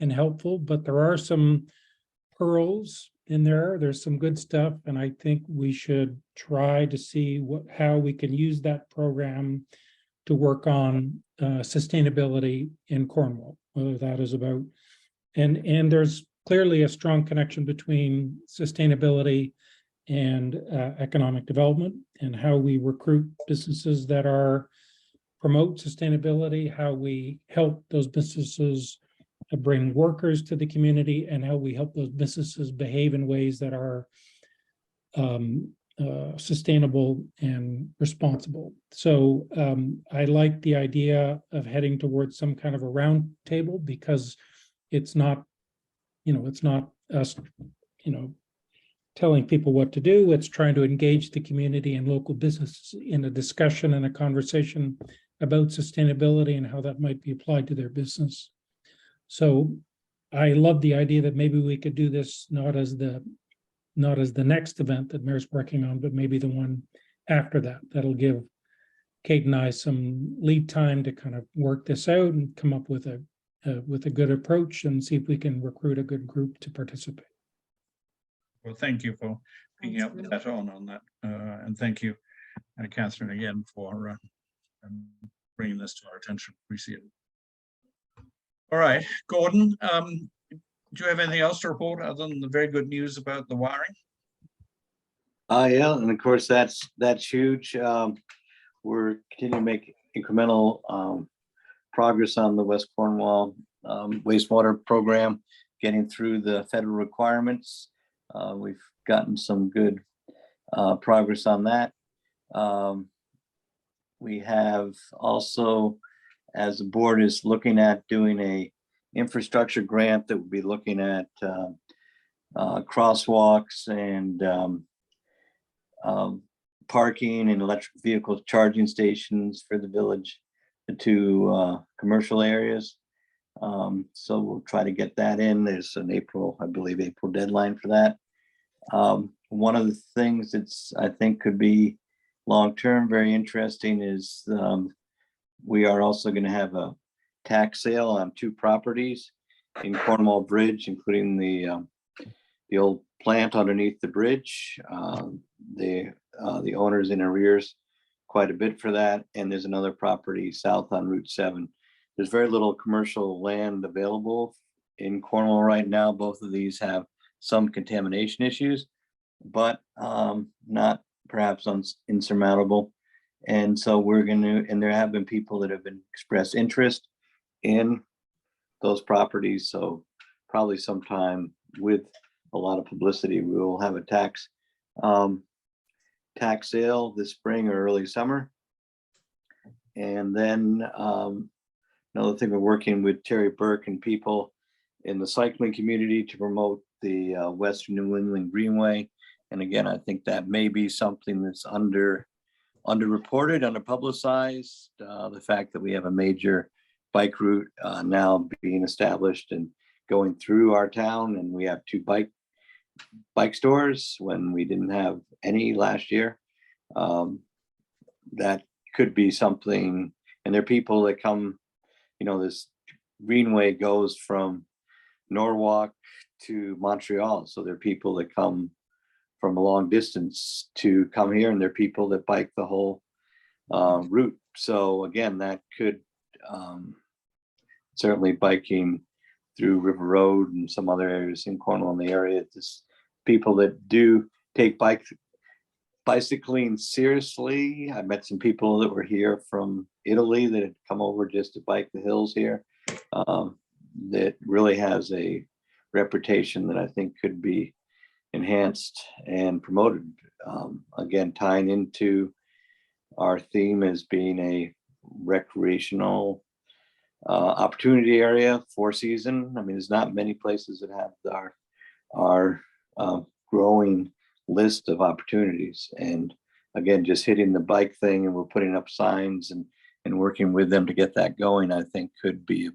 and helpful, but there are some pearls in there. There's some good stuff, and I think we should try to see how we can use that program to work on sustainability in Cornwall, whether that is about, and there's clearly a strong connection between sustainability and economic development, and how we recruit businesses that promote sustainability, how we help those businesses bring workers to the community, and how we help those businesses behave in ways that are sustainable and responsible. So I like the idea of heading towards some kind of a round table, because it's not us, telling people what to do. It's trying to engage the community and local businesses in a discussion and a conversation about sustainability and how that might be applied to their business. So I love the idea that maybe we could do this not as the next event that Mayor's working on, but maybe the one after that. That'll give Kate and I some lead time to kind of work this out and come up with a good approach and see if we can recruit a good group to participate. Well, thank you for picking up that on that. And thank you, Catherine, again, for bringing this to our attention. Appreciate it. All right, Gordon, do you have anything else to report other than the very good news about the wiring? Yeah, and of course that's huge. We're continuing to make incremental progress on the West Cornwall wastewater program, getting through the federal requirements. We've gotten some good progress on that. We have also, as the board is looking at doing a infrastructure grant that will be looking at crosswalks and parking and electric vehicle charging stations for the village, the two commercial areas. So we'll try to get that in. There's an April deadline for that. One of the things that's I think could be long-term very interesting is we are also going to have a tax sale on 2 properties in Cornwall Bridge, including the old plant underneath the bridge. The owner's in arrears quite a bit for that, and there's another property south on Route 7. There's very little commercial land available in Cornwall right now. Both of these have some contamination issues, but not perhaps insurmountable. And so and there have been people that have been expressed interest in those properties. So probably sometime with a lot of publicity, we will have a tax sale this spring or early summer. And then another thing, we're working with Terry Burke and people in the cycling community to promote the Western New England Greenway. And again, I think that may be something that's underreported, underpublicized. The fact that we have a major bike route now being established and going through our town, and we have 2 bike stores when we didn't have any last year. That could be something. And there are people that come, this greenway goes from Norwalk to Montreal. So there are people that come from a long distance to come here, and there are people that bike the whole route. So again, that could certainly biking through River Road and some other areas in Cornwall in the area. Just people that do take bicycling seriously. I met some people that were here from Italy that had come over just to bike the hills here. That really has a reputation that I think could be enhanced and promoted. Again, tying into our theme as being a recreational opportunity area for season. I mean, there's not many places that have our growing list of opportunities. And again, just hitting the bike thing, and we're putting up signs and working with them to get that going, I think could be a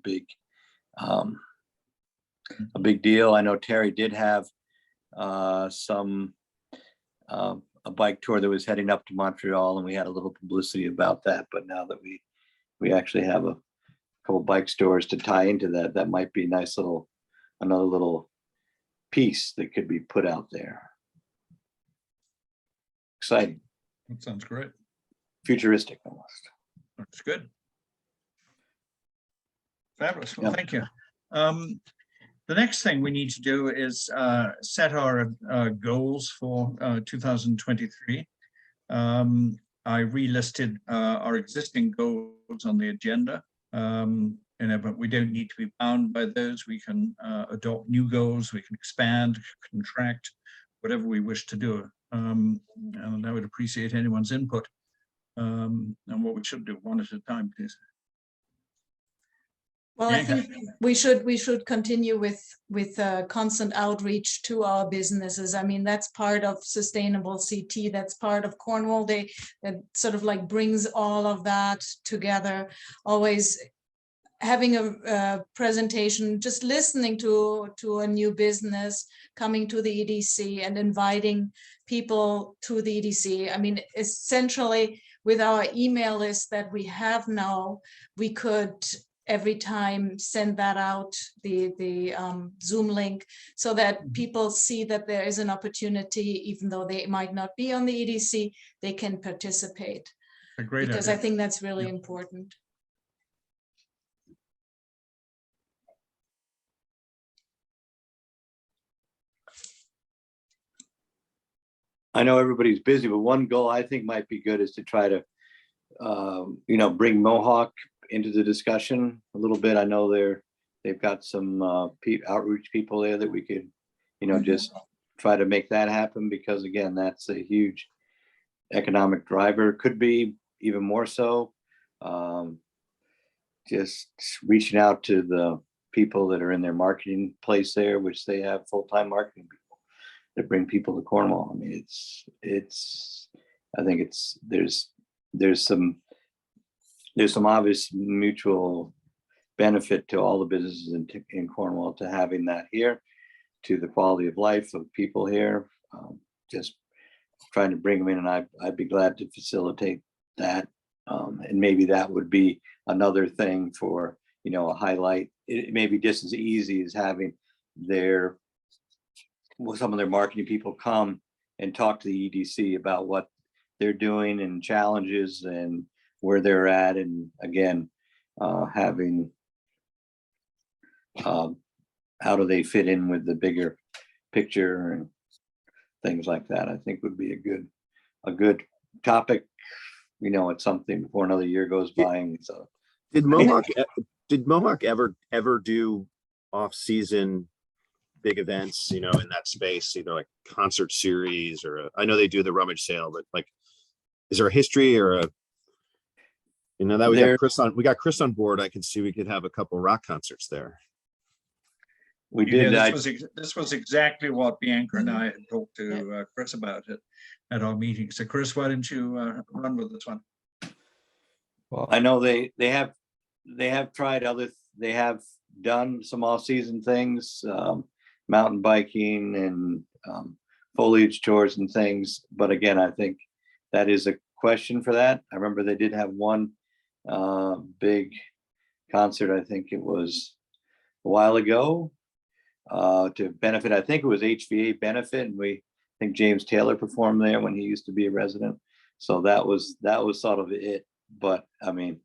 big deal. I know Terry did have a bike tour that was heading up to Montreal, and we had a little publicity about that. But now that we actually have a couple bike stores to tie into that, that might be nice another little piece that could be put out there. Exciting. That sounds great. Futuristic almost. That's good. Fabulous. Well, Yeah. thank you. The next thing we need to do is set our goals for 2023. I relisted our existing goals on the agenda, but we don't need to be bound by those. We can adopt new goals, we can expand, contract, whatever we wish to do. And I would appreciate anyone's input on what we should do, one at a time, please. Well, I think we should continue with constant outreach to our businesses. I mean, that's part of Sustainable CT. That's part of Cornwall Day. That sort of like brings all of that together. Always having a presentation, just listening to a new business coming to the EDC and inviting people to the EDC. I mean, essentially with our email list that we have now, we could every time send that out, the Zoom link, so that people see that there is an opportunity, even though they might not be on the EDC, they can participate. A great because idea. I think that's really important. I know everybody's busy, but one goal I think might be good is to try to, bring Mohawk into the discussion a little bit. I know they've got some outreach people there that we could, just try to make that happen, because again, that's a huge economic driver. Could be even more so. Just reaching out to the people that are in their marketing place there, which they have full-time marketing people that bring people to Cornwall. I mean, I think there's some obvious mutual benefit to all the businesses in Cornwall to having that here, to the quality of life of people here. Just trying to bring them in, and I'd be glad to facilitate that. And maybe that would be another thing for, a highlight. It may be just as easy as having some of their marketing people come and talk to the EDC about what they're doing and challenges and where they're at. And again, having how do they fit in with the bigger picture and things like that, I think would be a good topic. It's something before another year goes by. And so Did Mohawk ever do off-season big events, in that space, either like concert series or I know they do the rummage sale, but like, is there a history or that we got Chris on board, I can see we could have a couple rock concerts there. we did. This was exactly what Bianca and I had talked to Chris about it at our meeting. So Chris, why don't you run with this one? Well, I know they have tried they have done some off-season things, mountain biking and foliage tours and things. But again, I think that is a question for that. I remember they did have one big concert. I think it was a while ago to benefit. I think it was HVA benefit, and I think James Taylor performed there when he used to be a resident. So that was sort of it. But I mean,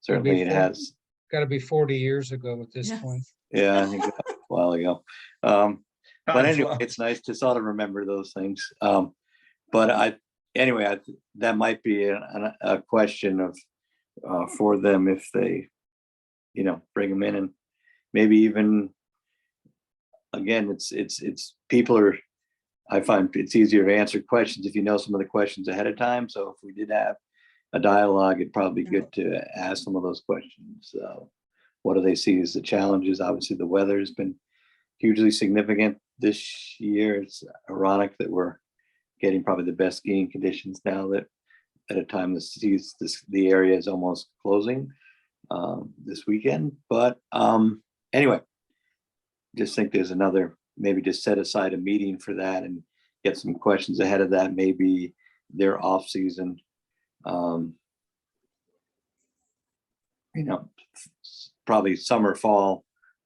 certainly it has Got to be 40 years ago at this Yes. point. Yeah, I think that was a while ago. But anyway, it's nice to sort of remember those things. But that might be a question of for them if they, bring them in, and maybe even again, it's people are. I find it's easier to answer questions if you know some of the questions ahead of time. So if we did have a dialogue, it'd probably be good to ask some of those questions. What do they see as the challenges? Obviously, the weather has been hugely significant this year. It's ironic that we're getting probably the best skiing conditions now that at a time the area is almost closing this weekend. But anyway, just think there's maybe just set aside a meeting for that and get some questions ahead of that. Maybe their off season. Probably summer, fall,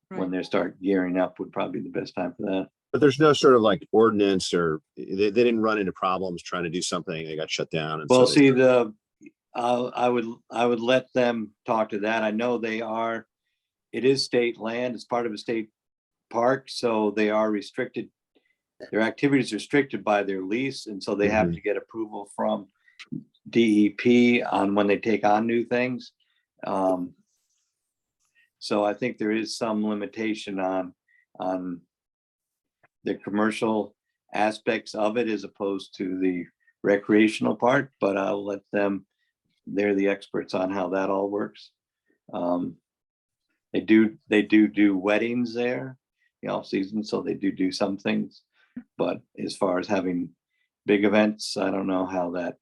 when they start gearing up would probably be the best time for that. But there's no sort of like ordinance or they didn't run into problems trying to do something. They got shut down. And well, so see, I would let them talk to that. I know it is state land. It's part of a state park. So they are restricted. Their activities are restricted by their lease. And so they have to get approval from DEP on when they take on new things. So I think there is some limitation on the commercial aspects of it as opposed to the recreational part, but I'll let them, they're the experts on how that all works. They do weddings there, off season, so they do some things, but as far as having big events, I don't know how that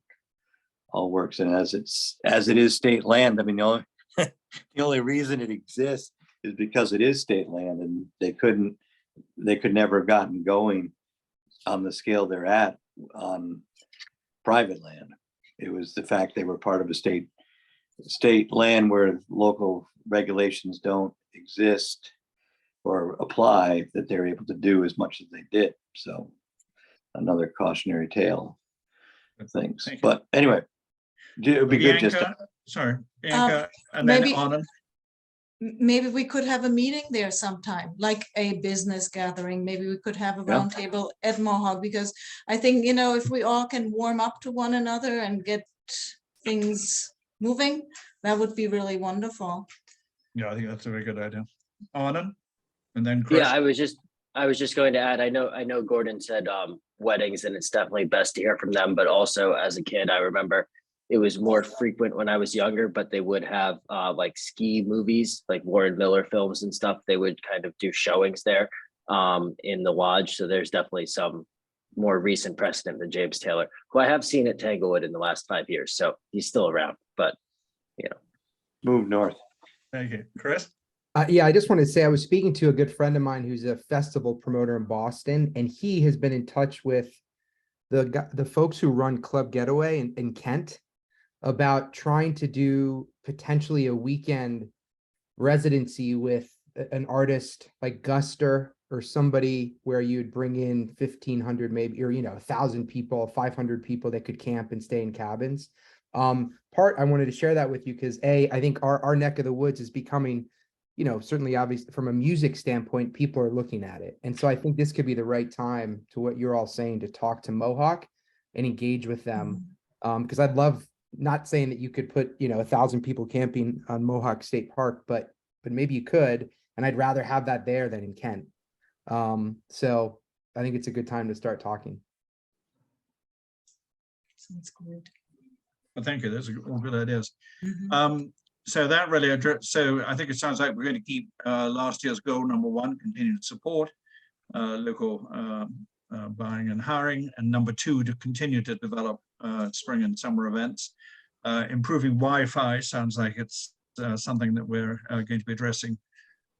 all works. And as it is state land, I mean, the only reason it exists is because it is state land, and they could never have gotten going on the scale they're at on private land. It was the fact they were part of a state land where local regulations don't exist or apply, that they're able to do as much as they did. So another cautionary tale of things. But anyway, it would be good just to, Bianca, and maybe- then Anand. Maybe we could have a meeting there sometime, like a business gathering. Maybe we could have a Yeah. roundtable at Mohawk, because I think, if we all can warm up to one another and get things moving, that would be really wonderful. Yeah, I think that's a very good idea. Anand, and then Chris. Yeah, I was just going to add, I know Gordon said weddings, and it's definitely best to hear from them, but also as a kid, I remember it was more frequent when I was younger, but they would have like ski movies, like Warren Miller films and stuff. They would kind of do showings there in the lodge. So there's definitely some more recent precedent than James Taylor, who I have seen at Tanglewood in the last 5 years. So he's still around, but move north. Thank you. Chris? Yeah, I just wanted to say I was speaking to a good friend of mine who's a festival promoter in Boston, and he has been in touch with the folks who run Club Getaway in Kent about trying to do potentially a weekend residency with an artist like Guster or somebody where you'd bring in 1,500 maybe, or 1,000 people, 500 people that could camp and stay in cabins. I wanted to share that with you because I think our neck of the woods is becoming certainly obviously from a music standpoint, people are looking at it. And so I think this could be the right time, to what you're all saying, to talk to Mohawk and engage with them. Because I'd love, not saying that you could put, 1,000 people camping on Mohawk State Park, but maybe you could, and I'd rather have that there than in Kent. So I think it's a good time to start talking. Sounds good. Well, thank you. Those are all good ideas. So that really so I think it sounds like we're going to keep last year's goal number 1, continue to support local buying and hiring, and number 2, to continue to develop spring and summer events. Improving Wi-Fi sounds like it's something that we're going to be addressing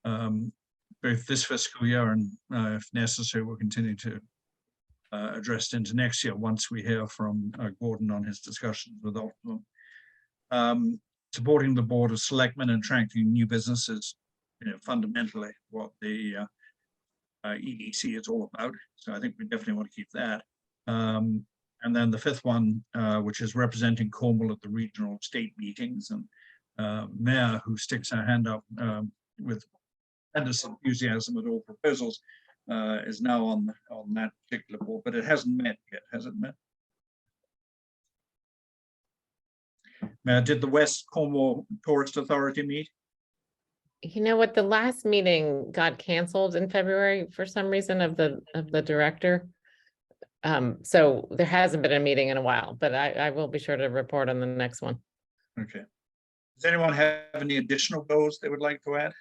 both this fiscal year, and if necessary, we'll continue to address it into next year once we hear from Gordon on his discussions with Optimum. Supporting the Board of Selectmen and attracting new businesses, fundamentally what the EDC is all about. So I think we definitely want to keep that. And then the 5th one, which is representing Cornwall at the regional state meetings, and Mayor, who sticks her hand up with tremendous enthusiasm at all proposals, is now on that particular board, but it hasn't met yet, has it met? Did the West Cornwall Tourist Authority meet? You know what, the last meeting got canceled in February for some reason of the director. So there hasn't been a meeting in a while, but I will be sure to report on the next one. Okay. Does anyone have any additional goals they would like to add?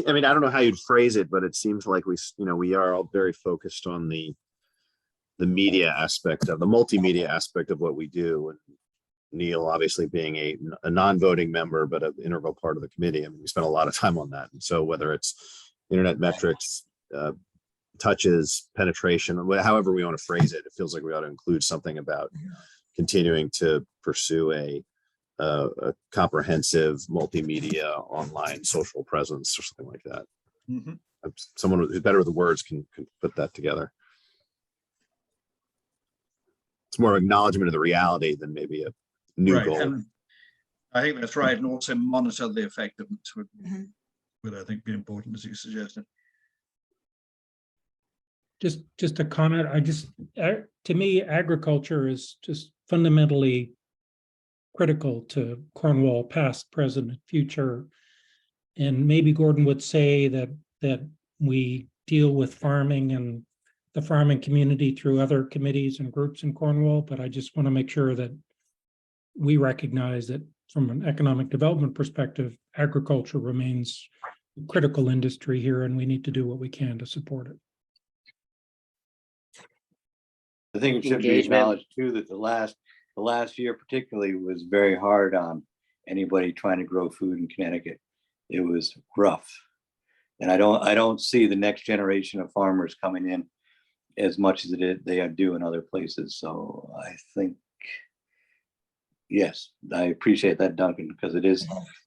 I mean, I don't know how you'd phrase it, but it seems like we are all very focused on the media aspect of the multimedia aspect of what we do. And Neil, obviously being a non-voting member, but an integral part of the committee. I mean, we spent a lot of time on that. And so whether it's internet metrics, touches, penetration, however we want to phrase it, it feels like we ought to include something about continuing to pursue a comprehensive multimedia online social presence or something like that. Someone who's better with the words can put that together. It's more acknowledgement of the reality than maybe a new goal. And I think that's right. And also monitor the effectiveness would I think be important, as you suggested. Just a comment. To me, agriculture is just fundamentally critical to Cornwall, past, present, future. And maybe Gordon would say that we deal with farming and the farming community through other committees and groups in Cornwall, but I just want to make sure that we recognize that from an economic development perspective, agriculture remains a critical industry here, and we need to do what we can to support it. I think it should be acknowledged too that the last year particularly was very hard on anybody trying to grow food in Connecticut. It was rough, and I don't see the next generation of farmers coming in as much as they do in other places. So I think, yes, I appreciate that, Duncan, because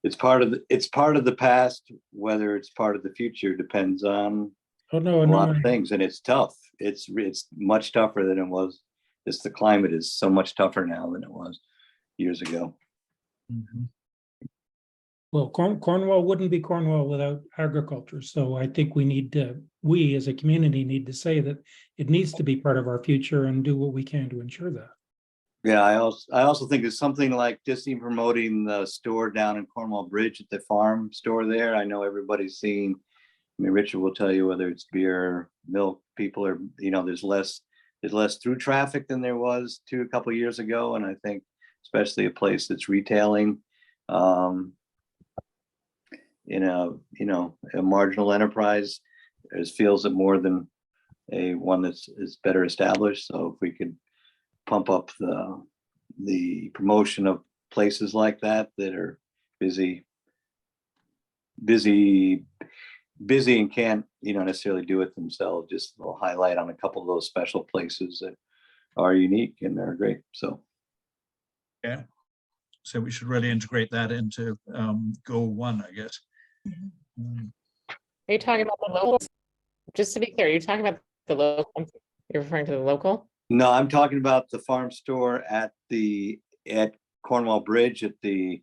it's part of the past. Whether it's part of the future depends on a lot of things, and it's tough. It's much tougher than it was. The climate is so much tougher now than it was years ago. Well, Cornwall wouldn't be Cornwall without agriculture. So I think we as a community need to say that it needs to be part of our future and do what we can to ensure that. Yeah, I also think it's something like just even promoting the store down in Cornwall Bridge at the farm store there. I know everybody's seen, I mean, Richard will tell you whether it's beer, milk, people are, there's less through traffic than there was a couple of years ago. And I think especially a place that's retailing, a marginal enterprise feels it more than one that's better established. So if we could pump up the promotion of places like that are busy and can't necessarily do it themselves, just a little highlight on a couple of those special places that are unique and they're great. So yeah, so we should really integrate that into goal 1, I guess. Are you talking about the locals? Just to be clear, you're talking about the local, you're referring to the local? No, I'm talking about the farm store at Cornwall Bridge at the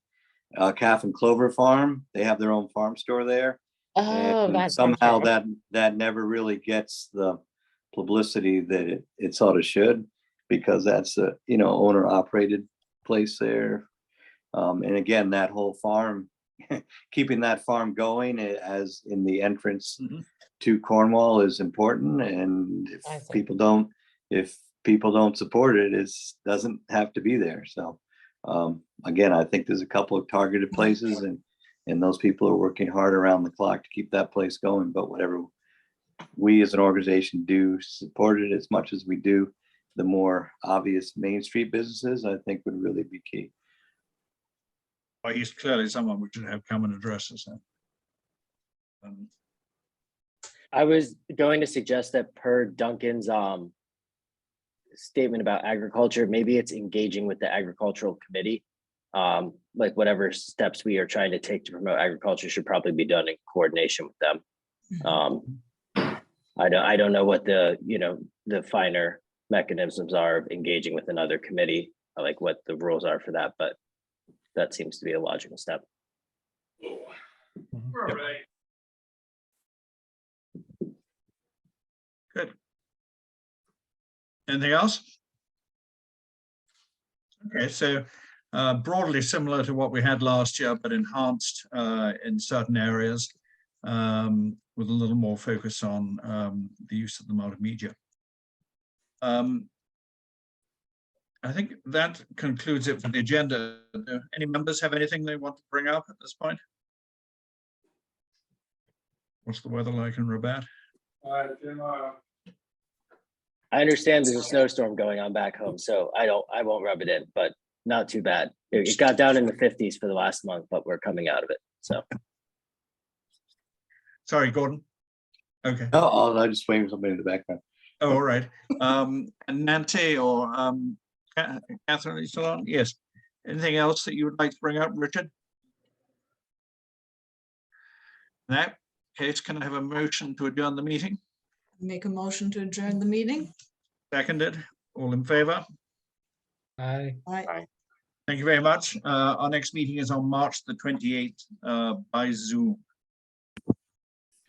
Calf and Clover Farm. They have their own farm store there. Oh, And that's somehow that never really gets the publicity that it sort of should, because that's a, you know, owner operated place there. And again, that whole farm, keeping that farm going as in the entrance to Cornwall is important. And I if see. people don't support it, it doesn't have to be there. So again, I think there's a couple of targeted places, and those people are working hard around the clock to keep that place going. But whatever we as an organization do support it as much as we do the more obvious Main Street businesses, I think would really be key. Well, he's clearly someone we should have come and address us. I was going to suggest that per Duncan's statement about agriculture, maybe it's engaging with the agricultural committee. Like whatever steps we are trying to take to promote agriculture should probably be done in coordination with them. I don't know what the, you know, the finer mechanisms are of engaging with another committee, like what the rules are for that, but that seems to be a logical step. Good. Anything else? Okay, so broadly similar to what we had last year, but enhanced in certain areas, with a little more focus on the use of the multimedia. I think that concludes it for the agenda. Do any members have anything they want to bring up at this point? What's the weather like in Rabat? I understand there's a snowstorm going on back home, so I won't rub it in, but not too bad. It got down in the 50s for the last month, but we're coming out of it. So Sorry, Gordon. Okay. Oh, I just waving somebody in the background. Oh, all right. And Nancy or Catherine, are you still on? Yes. Anything else that you would like to bring up, Richard? In that case, can I have a motion to adjourn the meeting? Make a motion to adjourn the meeting. Seconded. All in favor? Aye. Right. Thank you very much. Our next meeting is on March the 28th by Zoom.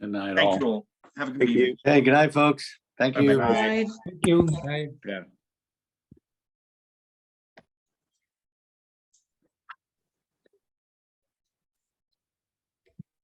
Good night, Thank all. you all. Have a good Thank evening. you. Hey, good night, folks. Thank you. Bye-bye. Right. Thank you. Aye. Yeah.